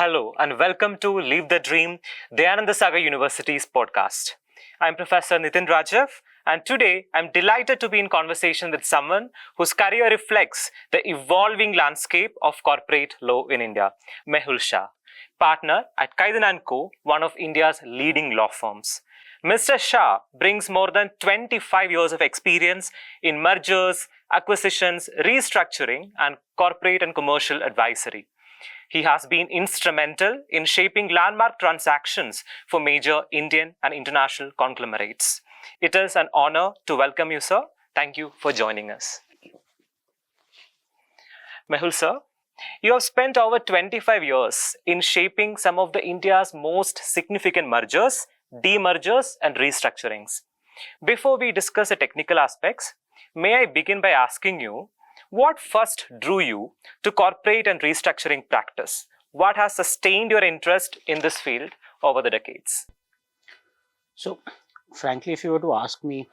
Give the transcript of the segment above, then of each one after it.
Hello and welcome to Leave the Dream, Dayananda Sagar University's podcast. I'm Professor Nithin Rajeev, and today I'm delighted to be in conversation with someone whose career reflects the evolving landscape of corporate law in India, Mehul Shah, partner at Khaitan Co, one of India's leading law firms. Mr. Shah brings more than 25 years of experience in mergers, acquisitions, restructuring, and corporate and commercial advisory. He has been instrumental in shaping landmark transactions for major Indian and international conglomerates. It is an honor to welcome you, sir. Thank you for joining us. Mehul, sir, you have spent over 25 years in shaping some of the India's most significant mergers, demergers, and restructurings. Before we discuss the technical aspects, may I begin by asking you, what first drew you to corporate and restructuring practice? What has sustained your interest in this field over the decades? So, frankly, if you were to ask me,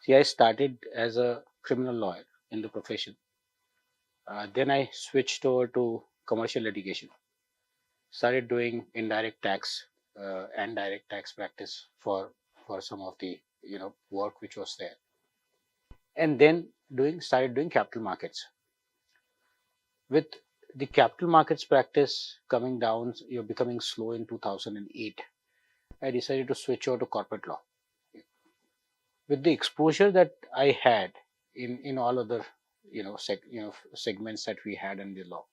I started as a criminal lawyer in the profession. Then I switched over to commercial litigation. Started doing indirect tax and direct tax practice for some of the work which was there, and then started doing capital markets. With the capital markets practice coming down, becoming slow in 2008, I decided to switch over to corporate law. With the exposure that I had in all other segments that we had in the law,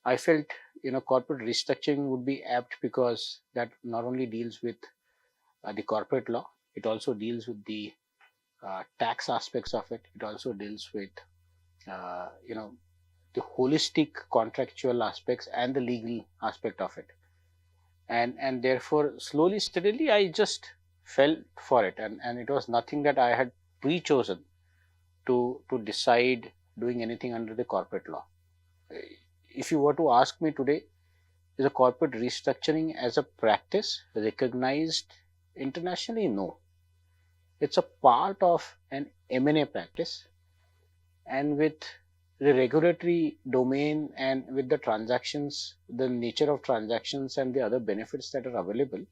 I felt corporate restructuring would be apt, because that not only deals with the corporate law, it also deals with the tax aspects of it. It also deals with the holistic contractual aspects and the legal aspect of it, and therefore slowly, steadily, I just fell for it, and it was nothing that I had pre-chosen to decide doing anything under the corporate law. If you were to ask me today, is a corporate restructuring as a practice recognized internationally? No. It's a part of an M&A practice, and with the regulatory domain and with the transactions, the nature of transactions and the other benefits that are available,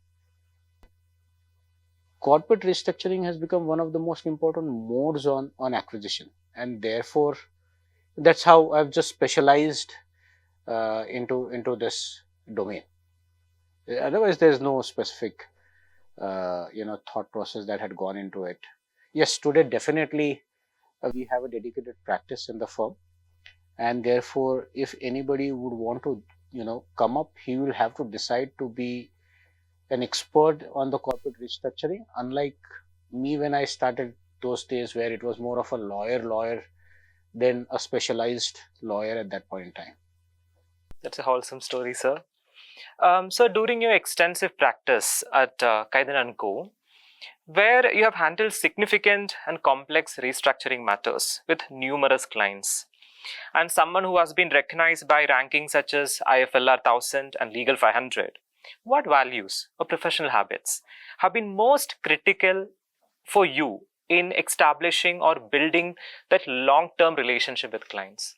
corporate restructuring has become one of the most important modes on acquisition, and therefore that's how I've just specialized into this domain. Otherwise, there's no specific thought process that had gone into it. Yes, today definitely we have a dedicated practice in the firm, and therefore if anybody would want to come up, he will have to decide to be an expert on the corporate restructuring, unlike me when I started those days, where it was more of a lawyer than a specialized lawyer at that point in time. That's a wholesome story, sir. So during your extensive practice at Khaitan Co, where you have handled significant and complex restructuring matters with numerous clients, and someone who has been recognized by rankings such as IFLR 1000 and Legal 500, what values or professional habits have been most critical for you in establishing or building that long-term relationship with clients?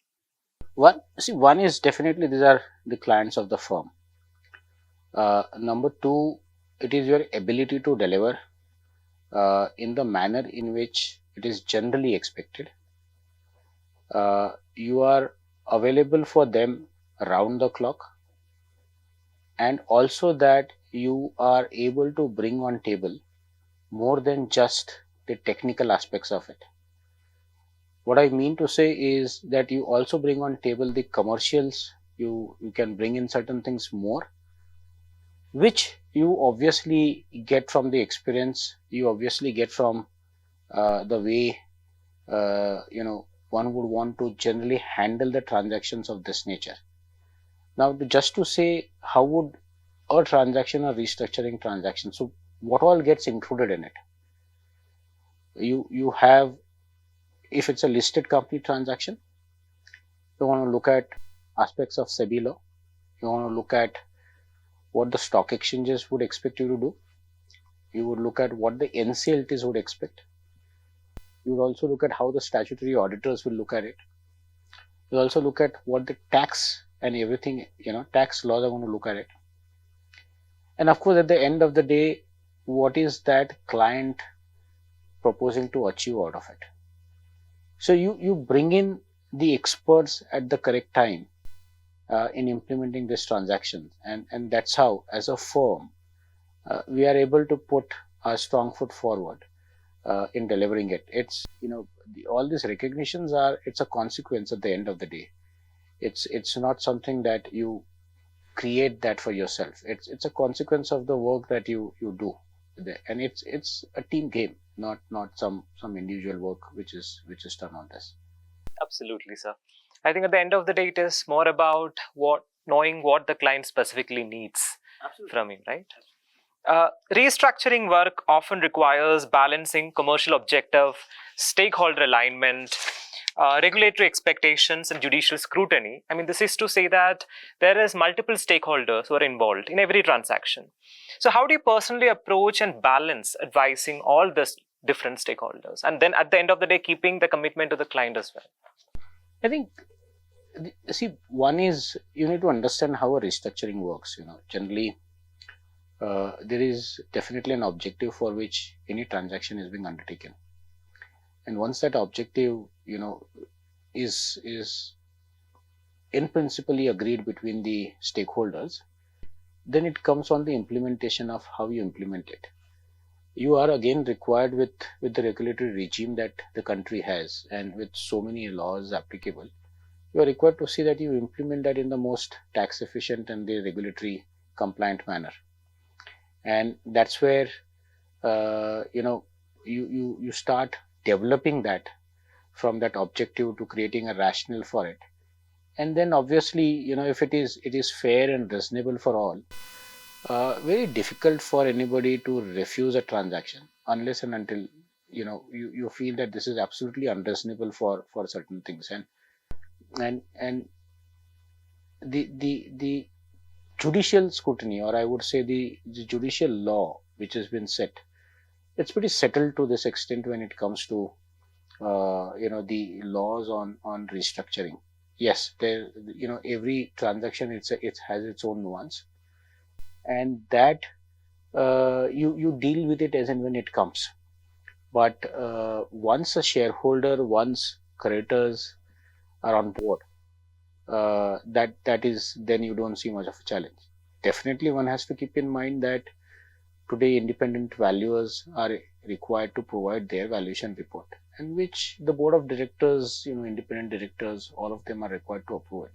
One is definitely these are the clients of the firm. Number two, it is your ability to deliver in the manner in which it is generally expected. You are available for them around the clock, and also that you are able to bring on table more than just the technical aspects of it. What I mean to say is that you also bring on table the commercials. You can bring in certain things more, which you obviously get from the experience, you obviously get from the way one would want to generally handle the transactions of this nature. Now, just to say, how would a transaction or restructuring transaction, so what all gets included in it? You have, if it's a listed company transaction, you want to look at aspects of SEBI law. You want to look at what the stock exchanges would expect you to do. You would look at what the NCLTs would expect. You would also look at how the statutory auditors will look at it. You also look at what the tax and everything, tax laws are going to look at it. And of course, at the end of the day, what is that client proposing to achieve out of it? So you bring in the experts at the correct time in implementing this transaction, and that's how, as a firm, we are able to put a strong foot forward in delivering it. It's all these recognitions it's a consequence at the end of the day. It's not something that you create that for yourself. It's a consequence of the work that you do, and it's a team game, not some individual work which is done on this. Absolutely, sir. I think at the end of the day, it is more about knowing what the client specifically needs from you, right? Restructuring work often requires balancing commercial objective, stakeholder alignment, regulatory expectations, and judicial scrutiny. I mean, this is to say that there is multiple stakeholders who are involved in every transaction. So how do you personally approach and balance advising all these different stakeholders, and then at the end of the day, keeping the commitment to the client as well? I think, see, one is you need to understand how a restructuring works. Generally, there is definitely an objective for which any transaction is being undertaken, and once that objective, is in principle agreed between the stakeholders, then it comes on the implementation of how you implement it. You are again required with the regulatory regime that the country has, and with so many laws applicable, you are required to see that you implement that in the most tax efficient and the regulatory compliant manner. And that's where you start developing that from that objective to creating a rationale for it. And then obviously, if it is fair and reasonable for all, very difficult for anybody to refuse a transaction unless and until you feel that this is absolutely unreasonable for certain things. And the judicial scrutiny, or I would say the judicial law which has been set, it's pretty settled to this extent when it comes to the laws on restructuring. Yes, there, every transaction it has its own nuance, and that you deal with it as and when it comes. But once a shareholder, once creditors are on board, that is, then you don't see much of a challenge. Definitely, one has to keep in mind that today independent valuers are required to provide their valuation report, and which the board of directors, independent directors, all of them are required to approve it.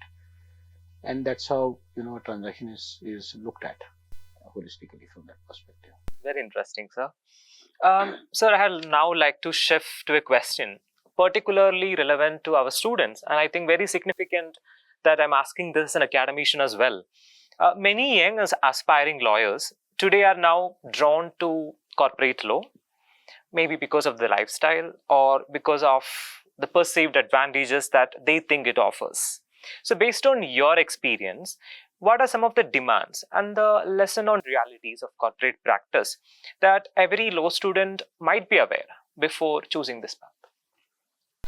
And that's how a transaction is looked at holistically from that perspective. Very interesting, sir. Sir, I would now like to shift to a question particularly relevant to our students, and I think very significant that I'm asking this as an academician as well. Many young aspiring lawyers today are now drawn to corporate law, maybe because of the lifestyle or because of the perceived advantages that they think it offers. So based on your experience, what are some of the demands and the lesson known realities of corporate practice that every law student might be aware before choosing this path?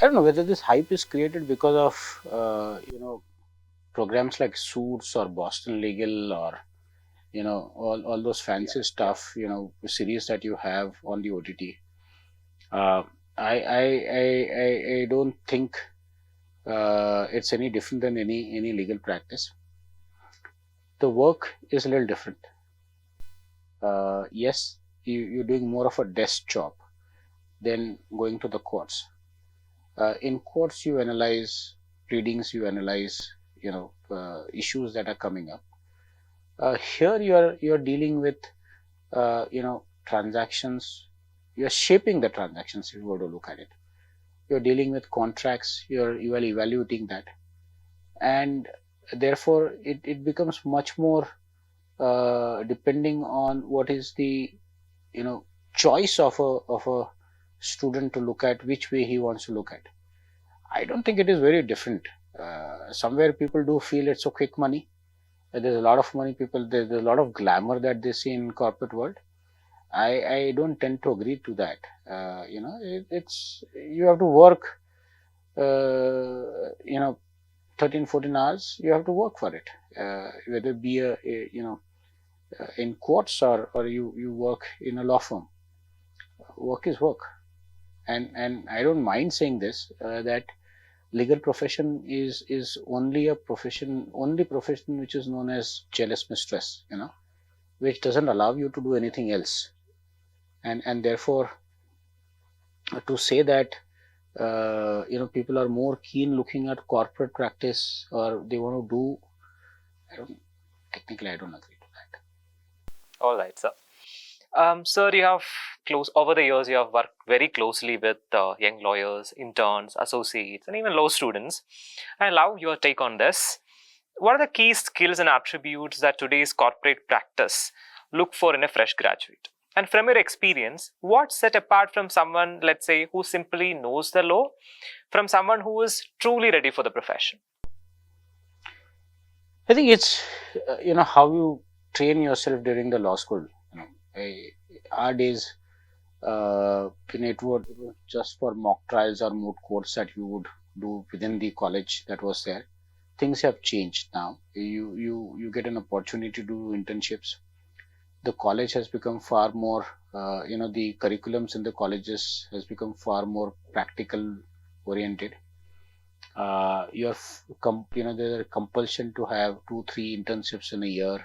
I don't know whether this hype is created because of programs like Suits or Boston Legal, or all those fancy stuff, series that you have on the OTT. I don't think it's any different than any legal practice. The work is a little different. Yes, you're doing more of a desk job than going to the courts. In courts, you analyze pleadings, you analyze issues that are coming up. Here, you're dealing with transactions. You're shaping the transactions if you were to look at it. You're dealing with contracts. You are evaluating that, and therefore it becomes much more depending on what is the choice of a student to look at, which way he wants to look at. I don't think it is very different. Somewhere people do feel it's so quick money. There's a lot of money. There's a lot of glamour that they see in corporate world. I don't tend to agree to that. You have to work 13, 14 hours, you have to work for it. Whether it be in courts or you work in a law firm. Work is work. And I don't mind saying this, that legal profession is only profession which is known as jealous mistress, which doesn't allow you to do anything else. And therefore, to say that people are more keen looking at corporate practice or they want to do, I don't agree to that. All right, sir. Sir, over the years, you have worked very closely with young lawyers, interns, associates, and even law students. I love your take on this. What are the key skills and attributes that today's corporate practice look for in a fresh graduate? And from your experience, what set apart from someone, let's say, who simply knows the law from someone who is truly ready for the profession? I think it's how you train yourself during the law school. Our days, it was just for mock trials or moot courts that you would do within the college that was there. Things have changed now. You get an opportunity to do internships. The college has become far more, the curriculums in the colleges has become far more practical oriented. There's a compulsion to have 2-3 internships in a year.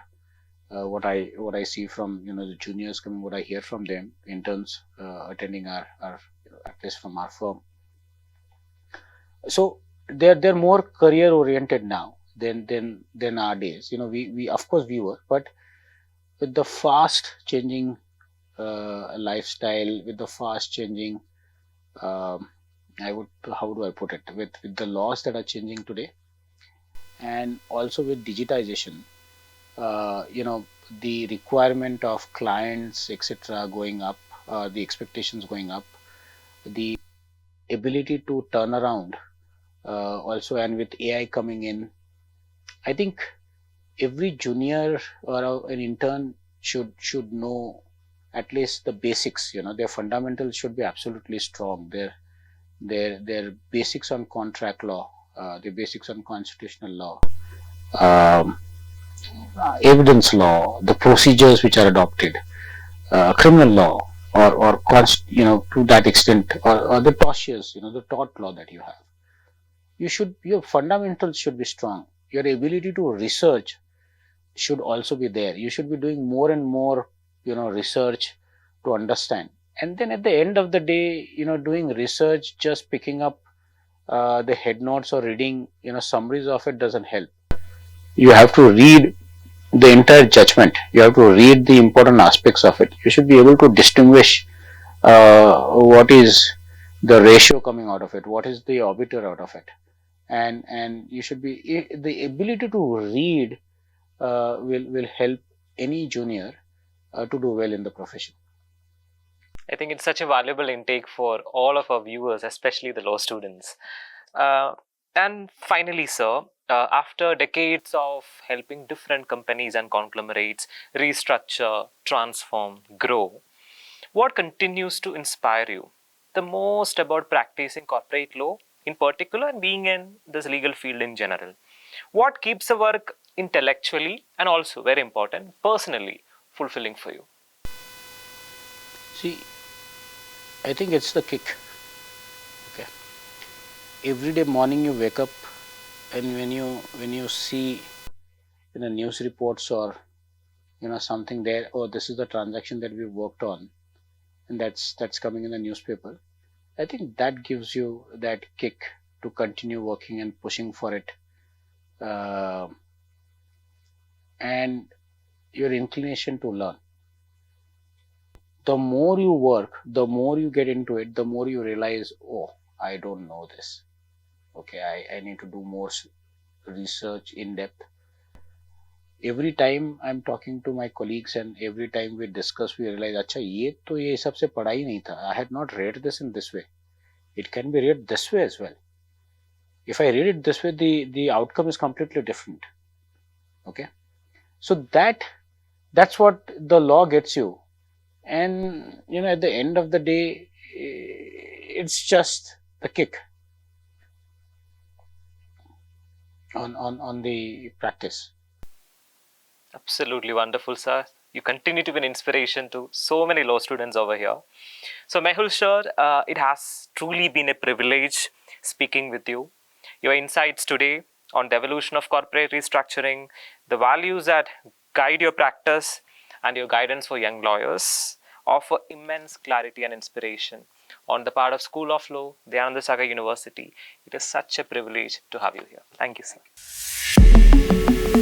What I see from the juniors coming, what I hear from them, interns attending our at least from our firm. So they're more career oriented now than our days. We of course we were, but with the fast changing lifestyle, with the fast changing, how do I put it? With the laws that are changing today, and also with digitization. The requirement of clients, etc., going up, the expectations going up, the ability to turn around also, and with AI coming in, I think every junior or an intern should know at least the basics. Their fundamentals should be absolutely strong. Their basics on contract law, their basics on constitutional law. Evidence law, the procedures which are adopted, criminal law, or to that extent, or the tortious, the tort law that you have. Your fundamentals should be strong. Your ability to research should also be there. You should be doing more and more, research to understand. And then at the end of the day, doing research, just picking up the head notes or reading, summaries of it doesn't help. You have to read the entire judgment. You have to read the important aspects of it. You should be able to distinguish what is the ratio coming out of it, what is the obiter out of it, and you should be the ability to read will help any junior to do well in the profession. I think it's such a valuable intake for all of our viewers, especially the law students. And finally, sir, after decades of helping different companies and conglomerates restructure, transform, grow, what continues to inspire you the most about practicing corporate law in particular and being in this legal field in general? What keeps the work intellectually and also, very important, personally fulfilling for you? See, I think it's the kick. Okay. Every day morning you wake up, and when you see in the news reports or something there, oh, this is the transaction that we worked on, and that's coming in the newspaper. I think that gives you that kick to continue working and pushing for it, and your inclination to learn. The more you work, the more you get into it, the more you realize, oh, I don't know this. Okay, I need to do more research in depth. Every time I'm talking to my colleagues and every time we discuss, we realize, अच्छा ये हिसाब से पढ़ा ही नहीं था. I had not read this in this way. It can be read this way as well. If I read it this way, the outcome is completely different. Okay, so that's what the law gets you. And at the end of the day, it's just the kick. on the practice. Absolutely wonderful, sir. You continue to be an inspiration to so many law students over here. So, Mehul Shah, it has truly been a privilege speaking with you. Your insights today on the evolution of corporate restructuring, the values that guide your practice, and your guidance for young lawyers offer immense clarity and inspiration on the part of School of Law, Dayananda Sagar University. It is such a privilege to have you here. Thank you, sir.